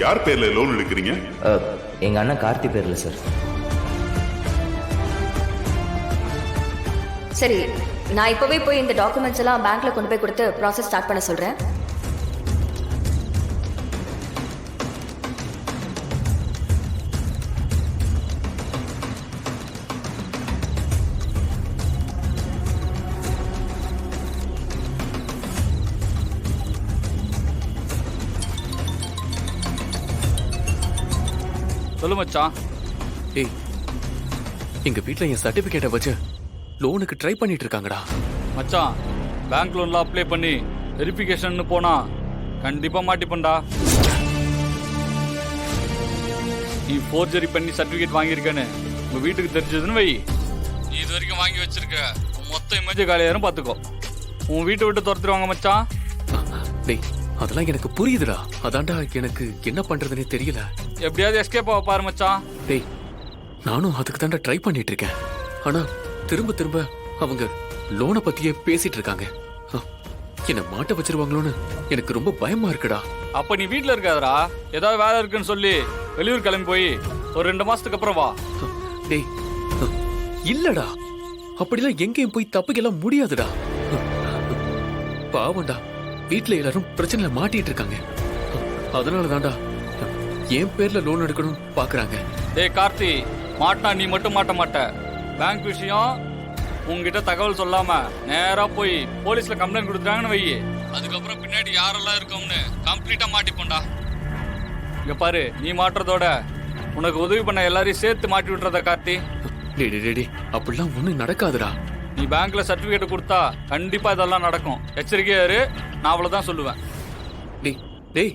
யார் பேர்ல லோன் எடுக்கிறீங்க? எங்க அண்ணன் கார்த்தி பேர்ல சார். சரி, நான் இப்பவே போய் இந்த டாக்குமெண்ட்ஸ் எல்லாம் பேங்க்ல கொண்டு போய் கொடுத்து ப்ராசஸ் ஸ்டார்ட் பண்ண சொல்றேன். சொல்லு மச்சான். ஏய், எங்க வீட்ல என் சர்டிபிகேட்டை வச்சு லோனுக்கு ட்ரை பண்ணிட்டு இருக்காங்கடா. மச்சான், பேங்க் லோன்ல அப்ளை பண்ணி வெரிஃபிகேஷன் போனா கண்டிப்பா மாட்டிப்பண்டா. நீ ஃபோர்ஜரி பண்ணி சர்டிபிகேட் வாங்கியிருக்கேன்னு உங்க வீட்டுக்கு தெரிஞ்சதுன்னு வை, நீ இது வரைக்கும் வாங்கி வச்சிருக்க மொத்த இமேஜ் காலியாரும் பாத்துக்கோ. உன் வீட்டை விட்டு துரத்துருவாங்க மச்சான். டேய், அதெல்லாம் எனக்கு புரியுதுடா. அதான்டா எனக்கு என்ன பண்றதுன்னே தெரியல. எப்படியாவது எஸ்கேப் ஆக பாரு மச்சான். டேய், நானும் அதுக்கு தான்டா ட்ரை பண்ணிட்டு இருக்கேன். ஆனா திரும்ப திரும்ப அவங்க லோனை பத்தியே பேசிட்டு இருக்காங்க. என்ன மாட்ட வச்சிருவாங்களோன்னு எனக்கு ரொம்ப பயமா இருக்குடா. அப்ப நீ வீட்டுல இருக்காதடா, ஏதாவது வேலை இருக்குன்னு சொல்லி வெளியூர் கிளம்பி போய் ஒரு 2 மாசத்துக்கு அப்புறம் வா. டேய், இல்லடா, அப்படிலாம் எங்கேயும் போய் தப்பிக்கலாம் முடியாதுடா. பாவம்டா, வீட்டுல எல்லாரும் பிரச்சனையில மாட்டிட்டு இருக்காங்க. அதனால தான்டா என் பேர்ல லோன் எடுக்கணும் பாக்குறாங்க. டேய் கார்த்தி, மாட்டினா நீ மட்டும் மாட்ட மாட்ட. பேங்க் விஷயம் உங்ககிட்ட தகவல் சொல்லாம நேரா போய் போலீஸ்ல கம்ப்ளைண்ட் கொடுத்தாங்கன்னு வை, அதுக்கப்புறம் பின்னாடி யாரெல்லாம் இருக்கோம்னு கம்ப்ளீட்டா மாட்டிப்போண்டா. இங்க பாரு, நீ மாட்டுறதோட உனக்கு உதவி பண்ண எல்லாரையும் சேர்த்து மாட்டி விட்டுறத கார்த்தி. டேடி, அப்படிலாம் ஒண்ணும் நடக்காதுடா. நீ பேங்க்ல சர்டிபிகேட் கொடுத்தா கண்டிப்பா இதெல்லாம் நடக்கும். எச்சரிக்கையா இரு, நான் அவ்வளவுதான் சொல்லுவேன். டேய்